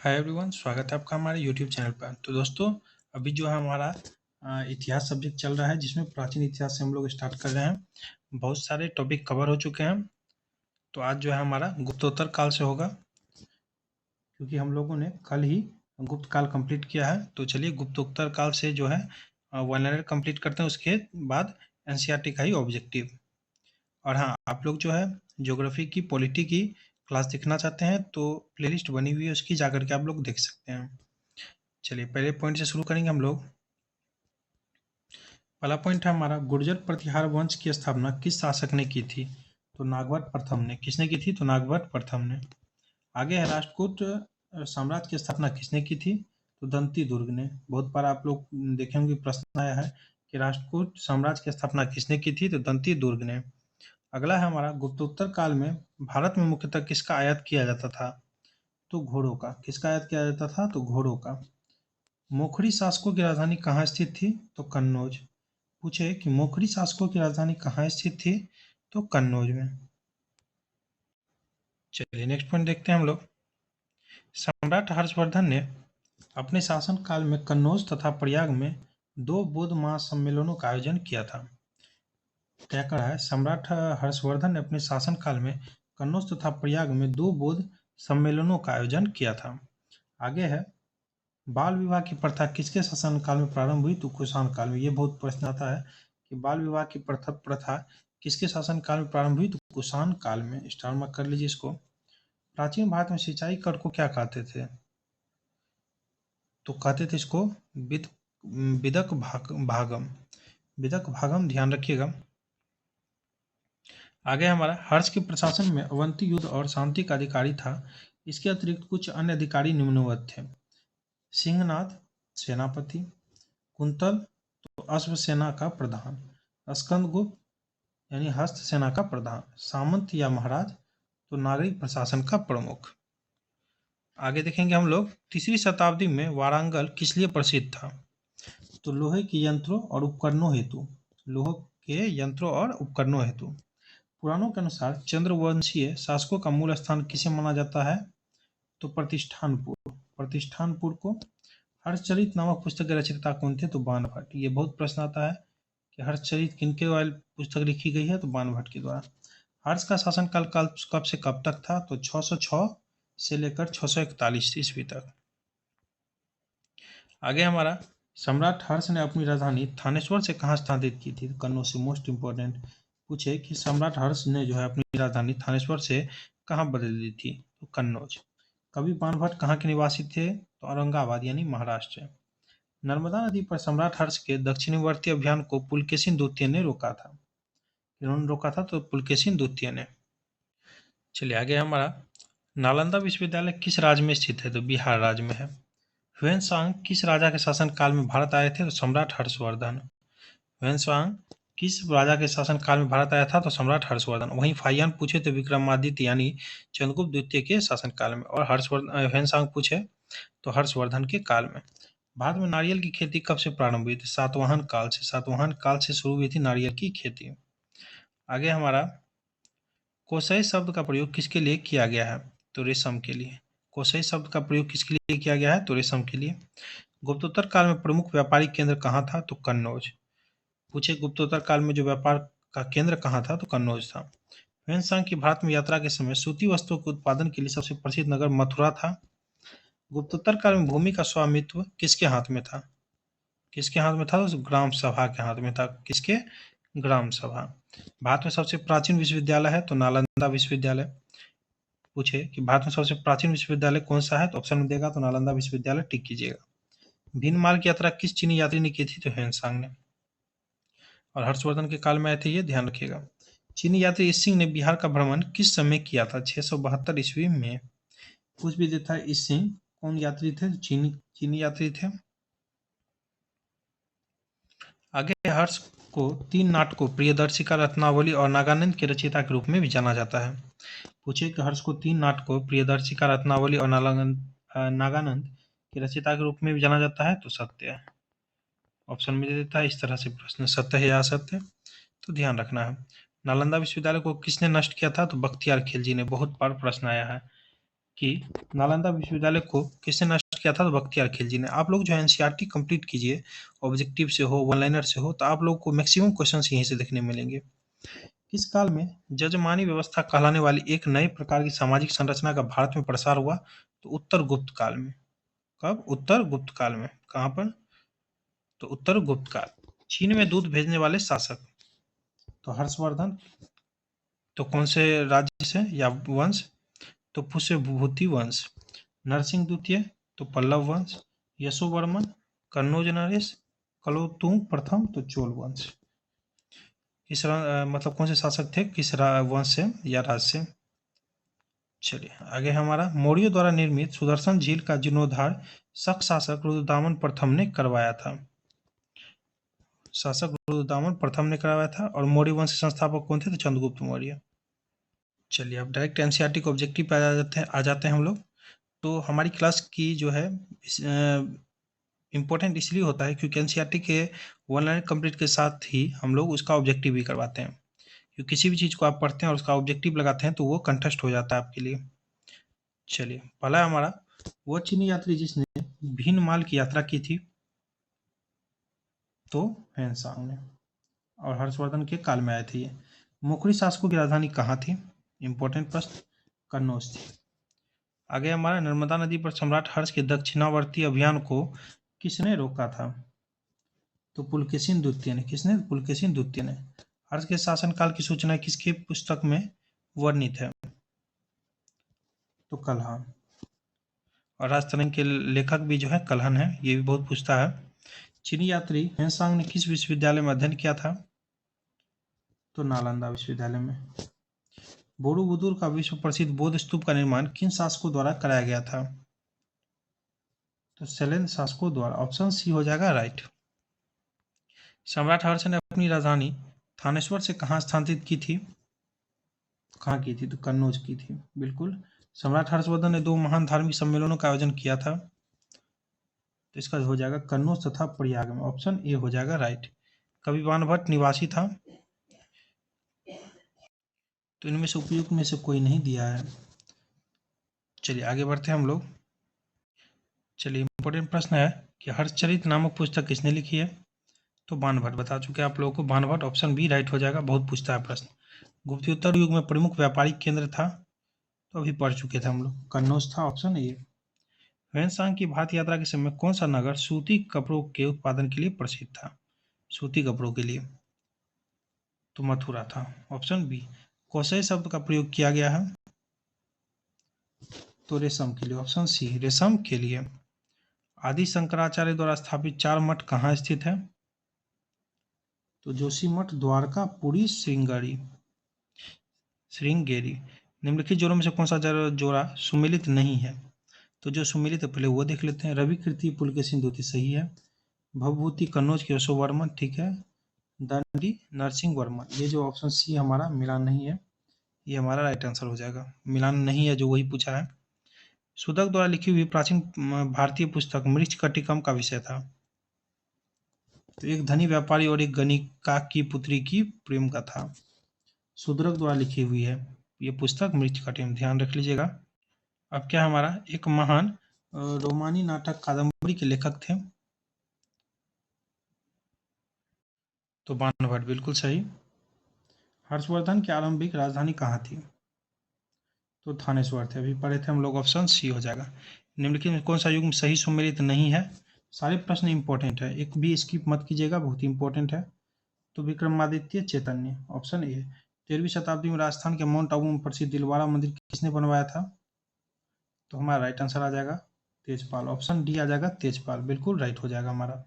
Hi everyone, स्वागत है आपका हमारे यूट्यूब चैनल पर। तो दोस्तों, अभी जो है हमारा इतिहास सब्जेक्ट चल रहा है, जिसमें प्राचीन इतिहास से हम लोग स्टार्ट कर रहे हैं। बहुत सारे टॉपिक कवर हो चुके हैं। तो आज जो है हमारा गुप्तोत्तर काल से होगा, क्योंकि हम लोगों ने कल ही गुप्त काल कंप्लीट किया है। तो चलिए गुप्तोत्तर काल से जो है 100 कंप्लीट करते हैं। उसके बाद एनसीईआरटी का ही ऑब्जेक्टिव। और हाँ, आप लोग जो है ज्योग्राफी की, पॉलिटी की क्लास देखना चाहते हैं तो प्लेलिस्ट बनी हुई है, उसकी जाकर के आप लोग देख सकते हैं। चलिए पहले पॉइंट से शुरू करेंगे हम लोग। पहला पॉइंट है हमारा, गुर्जर प्रतिहार वंश की स्थापना किस शासक ने की थी? तो नागभट्ट प्रथम ने। किसने की थी? तो नागभट्ट प्रथम ने। आगे है, राष्ट्रकूट साम्राज्य की स्थापना किसने की थी? तो दंती दुर्ग ने। बहुत बार आप लोग देखे होंगे, प्रश्न आया है कि राष्ट्रकूट साम्राज्य की स्थापना किसने की थी? तो दंती दुर्ग ने। अगला है हमारा, गुप्तोत्तर काल में भारत में मुख्यतः किसका आयात किया जाता था? तो घोड़ों का। किसका आयात किया जाता था? तो घोड़ों का। मोखरी शासकों की राजधानी कहाँ स्थित थी? तो कन्नौज। पूछे कि मोखरी शासकों की राजधानी कहाँ स्थित थी? तो कन्नौज में। चलिए नेक्स्ट पॉइंट देखते हैं हम लोग। सम्राट हर्षवर्धन ने अपने शासन काल में कन्नौज तथा प्रयाग में 2 बौद्ध महासम्मेलनों का आयोजन किया था। क्या कहा है? सम्राट हर्षवर्धन ने अपने शासन काल में कन्नौज तथा प्रयाग में 2 बौद्ध सम्मेलनों का आयोजन किया था। आगे है, बाल विवाह की प्रथा किसके शासन काल में प्रारंभ हुई? तो कुषाण काल में। ये बहुत प्रश्न आता है कि बाल विवाह की प्रथा किसके शासन काल में प्रारंभ हुई? तो कुषाण काल में। स्टार मार्क कर लीजिए इसको। प्राचीन भारत में सिंचाई कर को क्या कहते थे? तो कहते थे इसको विद विदक भागम। विदक भागम, ध्यान रखिएगा। आगे हमारा, हर्ष के प्रशासन में अवंती युद्ध और शांति का अधिकारी था। इसके अतिरिक्त कुछ अन्य अधिकारी निम्नवत थे। सिंहनाद सेनापति, कुंतल तो अश्व सेना का प्रधान, स्कंदगुप्त यानी हस्त सेना का प्रधान, सामंत या महाराज तो नागरिक प्रशासन का प्रमुख। आगे देखेंगे हम लोग, तीसरी शताब्दी में वारांगल किस लिए प्रसिद्ध था? तो लोहे के यंत्रों और उपकरणों हेतु। लोहे के यंत्रों और उपकरणों हेतु। पुराणों के अनुसार चंद्रवंशीय शासकों का मूल स्थान किसे माना जाता है? तो प्रतिष्ठानपुर। प्रतिष्ठानपुर को। हर्षचरित नामक पुस्तक के रचयिता कौन थे? तो बाणभट्ट। ये बहुत प्रश्न आता है कि हर्षचरित किनके द्वारा पुस्तक लिखी गई है? तो बाणभट्ट के द्वारा। हर्ष का शासनकाल कब से कब तक था? तो 606 से लेकर 641 ईस्वी तक। आगे हमारा, सम्राट हर्ष ने अपनी राजधानी थानेश्वर से कहाँ स्थानांतरित की थी? कन्नौज से। मोस्ट इंपोर्टेंट पूछे कि सम्राट हर्ष ने जो है अपनी राजधानी थानेश्वर से कहाँ बदल दी थी? तो कन्नौज। कवि बाणभट्ट कहाँ के निवासी थे? तो औरंगाबाद यानी महाराष्ट्र। नर्मदा नदी पर सम्राट हर्ष के दक्षिणवर्ती अभियान को पुलकेशिन द्वितीय ने रोका था। किन्होंने रोका था? तो पुलकेशिन द्वितीय ने। चलिए आगे हमारा, नालंदा विश्वविद्यालय किस राज्य में स्थित है? तो बिहार राज्य में है। ह्वेनसांग किस राजा के शासन काल में भारत आए थे? तो सम्राट हर्षवर्धन। ह्वेनसांग किस राजा के शासन काल में भारत आया था? तो सम्राट हर्षवर्धन। वहीं फाहियान पूछे तो विक्रमादित्य यानी चंद्रगुप्त द्वितीय के शासन काल में, और हर्षवर्धन ह्वेनसांग पूछे तो हर्षवर्धन के काल में। भारत में नारियल की खेती कब से प्रारंभ हुई थी? सातवाहन काल से। सातवाहन काल से शुरू हुई थी नारियल की खेती। आगे हमारा, कोसई शब्द का प्रयोग किसके लिए किया गया है? तो रेशम के लिए। कोसई शब्द का प्रयोग किसके लिए किया गया है? तो रेशम के लिए। गुप्तोत्तर काल में प्रमुख व्यापारिक केंद्र कहाँ था? तो कन्नौज। पूछे गुप्तोत्तर काल में जो व्यापार का केंद्र कहाँ था? तो कन्नौज था। ह्वेनसांग की भारत में यात्रा के समय सूती वस्त्रों के उत्पादन के लिए सबसे प्रसिद्ध नगर मथुरा था। गुप्तोत्तर काल में भूमि का स्वामित्व किसके हाथ में था? किसके हाथ में था? तो ग्राम सभा के हाथ में था। किसके? ग्राम सभा। भारत में सबसे प्राचीन विश्वविद्यालय है तो नालंदा विश्वविद्यालय। पूछे कि भारत में सबसे प्राचीन विश्वविद्यालय कौन सा है? तो ऑप्शन में देगा तो नालंदा विश्वविद्यालय टिक कीजिएगा। भीनमाल की यात्रा किस चीनी यात्री ने की थी? तो ह्वेनसांग ने। और हर्षवर्धन के काल में आए थे, ये ध्यान रखिएगा। चीनी यात्री इसिंग ने बिहार का भ्रमण किस समय किया था? 672 ईस्वी में। पूछ भी देता है इसिंग कौन यात्री थे? चीनी यात्री थे। आगे हर्ष को 3 नाटकों प्रियदर्शिका, रत्नावली और नागानंद के रचयिता के रूप में भी जाना जाता है। पूछे कि हर्ष को 3 नाटकों प्रियदर्शिका, रत्नावली और नागानंद के रचयिता के रूप में भी जाना जाता है? तो सत्य है। ऑप्शन में दे देता है इस तरह से प्रश्न, सत्य है या असत्य, तो ध्यान रखना है। नालंदा विश्वविद्यालय को किसने नष्ट किया था? तो बख्तियार खिलजी ने। बहुत बार प्रश्न आया है। कि नालंदा विश्वविद्यालय को किसने नष्ट किया था? तो बख्तियार खिलजी ने। आप लोग जो है एनसीईआरटी कंप्लीट कीजिए, ऑब्जेक्टिव से हो, वन लाइनर से हो, तो आप लोग को मैक्सिमम क्वेश्चंस यहीं से देखने मिलेंगे। किस काल में जजमानी व्यवस्था कहलाने वाली एक नए प्रकार की सामाजिक संरचना का भारत में प्रसार हुआ? तो उत्तर गुप्त काल में। कब? उत्तर गुप्त काल में। कहाँ पर? तो उत्तर गुप्त काल। चीन में दूध भेजने वाले शासक? तो हर्षवर्धन। तो कौन से राज्य से या वंश? तो पुष्यभूति वंश। नरसिंह द्वितीय? तो पल्लव वंश। यशोवर्मन? कन्नौज नरेश? कुलोत्तुंग प्रथम? तो चोल वंश। मतलब कौन से शासक थे, किस वंश से या राज से? चलिए आगे हमारा, मौर्यों द्वारा निर्मित सुदर्शन झील का जीर्णोद्धार शक शासक रुद्रदामन प्रथम ने करवाया था। शासक रुद्रदामन प्रथम ने करवाया था। और मौर्य वंश के संस्थापक कौन थे? तो चंद्रगुप्त मौर्य। चलिए अब डायरेक्ट एनसीईआरटी के ऑब्जेक्टिव पे आ जाते हैं हम लोग। तो हमारी क्लास की जो है इम्पोर्टेंट इसलिए होता है क्योंकि एनसीईआरटी के वन लाइन कंप्लीट के साथ ही हम लोग उसका ऑब्जेक्टिव भी करवाते हैं। क्योंकि किसी भी चीज़ को आप पढ़ते हैं और उसका ऑब्जेक्टिव लगाते हैं तो वो कंटेस्ट हो जाता है आपके लिए। चलिए पहला हमारा, वो चीनी यात्री जिसने भिन्न माल की यात्रा की थी? तो हेनसांग ने। और हर्षवर्धन के काल में आए थे ये। मुखरी शासकों की राजधानी कहाँ थी? इंपॉर्टेंट प्रश्न। कन्नौज थी। आगे हमारा, नर्मदा नदी पर सम्राट हर्ष के दक्षिणावर्ती अभियान को किसने रोका था? तो पुलकेशिन द्वितीय ने। किसने? पुलकेशिन द्वितीय ने। हर्ष के शासनकाल की सूचना किसकी पुस्तक में वर्णित है? तो कल्हान। और राजतरंग के लेखक भी जो है कल्हन है, ये भी बहुत पूछता है। चीनी यात्री हेनसांग ने किस विश्वविद्यालय में अध्ययन किया था? तो नालंदा विश्वविद्यालय में। बोरोबुदुर का विश्व प्रसिद्ध बौद्ध स्तूप का निर्माण किन शासकों द्वारा कराया गया था? तो शैलेंद्र शासकों द्वारा। ऑप्शन सी हो जाएगा राइट। सम्राट हर्ष ने अपनी राजधानी थानेश्वर से कहाँ स्थानांतरित की थी? कहाँ की थी? तो कन्नौज की थी, बिल्कुल। सम्राट हर्षवर्धन ने 2 महान धार्मिक सम्मेलनों का आयोजन किया था। तो इसका हो जाएगा कन्नौज तथा प्रयाग में। ऑप्शन ए हो जाएगा राइट। कवि बाणभट्ट निवासी था? तो इनमें से उपयुक्त में से कोई नहीं दिया है। चलिए आगे बढ़ते हैं हम लोग। चलिए इंपॉर्टेंट प्रश्न है कि हर्षचरित नामक पुस्तक किसने लिखी है? तो बाणभट्ट। बता चुके आप लोगों को, बाणभट्ट। ऑप्शन बी राइट हो जाएगा। बहुत पूछता है प्रश्न। गुप्तोत्तर युग में प्रमुख व्यापारिक केंद्र था? तो अभी पढ़ चुके थे हम लोग, कन्नौज था। Option A. ह्वेनसांग की भारत यात्रा के समय कौन सा नगर सूती कपड़ों के उत्पादन के लिए प्रसिद्ध था? सूती कपड़ों के लिए? तो मथुरा था। Option B. कोसै शब्द का प्रयोग किया गया है? तो रेशम के लिए। ऑप्शन सी रेशम के लिए। आदि शंकराचार्य द्वारा स्थापित 4 मठ कहाँ स्थित है? तो जोशीमठ, द्वारका, पुरी, श्रृंगेरी। निम्नलिखित जोड़ों में से कौन सा जोड़ा सुमेलित नहीं है? तो जो सुमेलित है पहले वो देख लेते हैं। रवि कीर्ति पुलकेशिन द्वितीय सही है। भवभूति कन्नौज के यशोवर्मन ठीक है। दंडी नरसिंह वर्मन, ये जो ऑप्शन सी हमारा मिलान नहीं है, ये हमारा राइट आंसर हो जाएगा। मिलान नहीं है जो वही पूछा है। सुदक द्वारा लिखी हुई प्राचीन भारतीय पुस्तक मृच्छकटिकम का विषय था? तो एक धनी व्यापारी और एक गणिका की पुत्री की प्रेम कथा सुदरक द्वारा लिखी हुई है। ये पुस्तक मृच्छकटिकम, ध्यान रख लीजिएगा। अब क्या हमारा, एक महान रोमानी नाटक कादम्बरी के लेखक थे? तो बाणभट्ट, बिल्कुल सही। हर्षवर्धन की आरंभिक राजधानी कहाँ थी? तो थानेश्वर थे, अभी पढ़े थे हम लोग। ऑप्शन सी हो जाएगा। निम्नलिखित में कौन सा युग में सही सुमेलित नहीं है? सारे प्रश्न इंपॉर्टेंट है, एक भी स्किप मत कीजिएगा, बहुत इंपॉर्टेंट है। तो विक्रमादित्य चैतन्य। Option A. 13वीं शताब्दी में राजस्थान के माउंट आबू में प्रसिद्ध दिलवारा मंदिर किसने बनवाया था? तो हमारा राइट आंसर आ जाएगा तेजपाल। ऑप्शन डी आ जाएगा तेजपाल, बिल्कुल राइट हो जाएगा हमारा।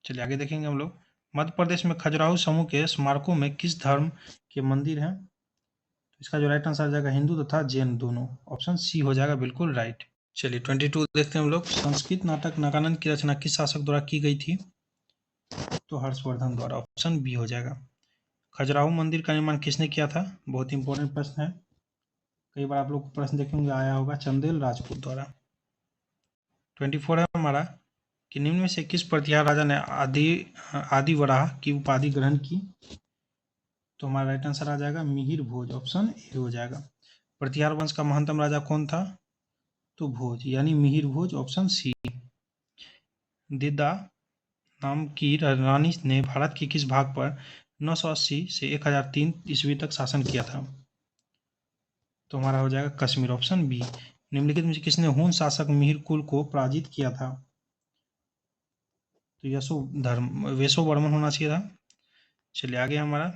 चलिए आगे देखेंगे हम लोग। मध्य प्रदेश में खजुराहो समूह के स्मारकों में किस धर्म के मंदिर हैं? तो इसका जो राइट आंसर आ जाएगा हिंदू तथा जैन दोनों। ऑप्शन सी हो जाएगा बिल्कुल राइट। चलिए 22 देखते हैं हम लोग। संस्कृत नाटक नागानंद की रचना किस शासक द्वारा की गई थी? तो हर्षवर्धन द्वारा। ऑप्शन बी हो जाएगा। खजुराहो मंदिर का निर्माण किसने किया था? बहुत इंपॉर्टेंट प्रश्न है, कई बार आप लोग को प्रश्न देखेंगे आया होगा। चंदेल राजपूत द्वारा। 24 है हमारा कि निम्न में से किस प्रतिहार राजा ने आदिवराह की उपाधि ग्रहण की? तो हमारा राइट आंसर आ जाएगा मिहिर भोज। ऑप्शन ए हो जाएगा। प्रतिहार वंश का महानतम राजा कौन था? तो भोज यानी मिहिर भोज, ऑप्शन सी। दिद्दा नाम की रानी ने भारत के किस भाग पर 980 से 1003 ईस्वी तक शासन किया था? तो हमारा हो जाएगा कश्मीर, ऑप्शन बी। निम्नलिखित में से किसने हून शासक मिहिर कुल को पराजित किया था? तो वेशो वर्मन होना चाहिए था। चलिए आगे हमारा,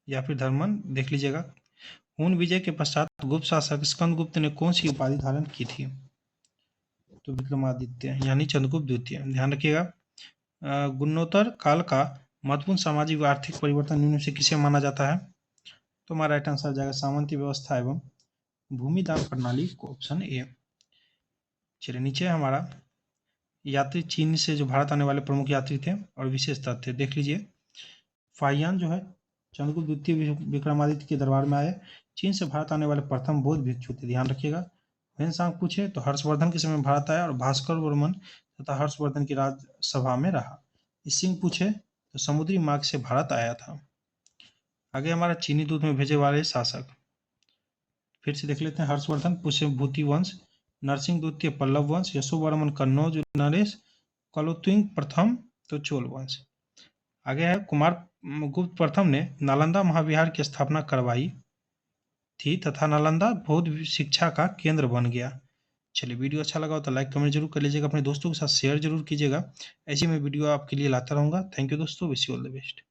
या फिर धर्मन, देख लीजिएगा। हून विजय के पश्चात गुप्त शासक स्कंदगुप्त ने कौन सी उपाधि धारण की थी? तो विक्रमादित्य यानी चंद्रगुप्त द्वितीय। ध्यान रखिएगा। गुणोत्तर काल का महत्वपूर्ण सामाजिक व आर्थिक परिवर्तन निम्न में से किसे माना जाता है? तो हमारा राइट आंसर जाएगा सामंती व्यवस्था एवं भूमि दान प्रणाली को, ऑप्शन ए। चलिए नीचे हमारा यात्री चीन से जो भारत आने वाले प्रमुख यात्री थे और विशेष तथ्य देख लीजिए। फाहियान जो है चंद्रगुप्त द्वितीय विक्रमादित्य के दरबार में आए। चीन से भारत आने वाले प्रथम बौद्ध भिक्षु थे, ध्यान रखिएगा। वेनसांग पूछे तो हर्षवर्धन के समय भारत आया और भास्कर वर्मन तथा हर्षवर्धन की राजसभा में रहा। सिंह पूछे तो समुद्री मार्ग से भारत आया था। आगे हमारा चीनी दूध में भेजे वाले शासक, फिर से देख लेते हैं। हर्षवर्धन पुष्यभूति वंश, नरसिंह द्वितीय पल्लव वंश, यशोवर्मन कन्नौज नरेश, कलोत्तुंग प्रथम तो चोल वंश। आगे है कुमार गुप्त प्रथम ने नालंदा महाविहार की स्थापना करवाई थी तथा नालंदा बौद्ध शिक्षा का केंद्र बन गया। चलिए वीडियो अच्छा लगा हो तो लाइक कमेंट जरूर कर लीजिएगा, अपने दोस्तों के साथ शेयर जरूर कीजिएगा। ऐसी मैं वीडियो आपके लिए लाता रहूंगा। थैंक यू दोस्तों, wish you all the best.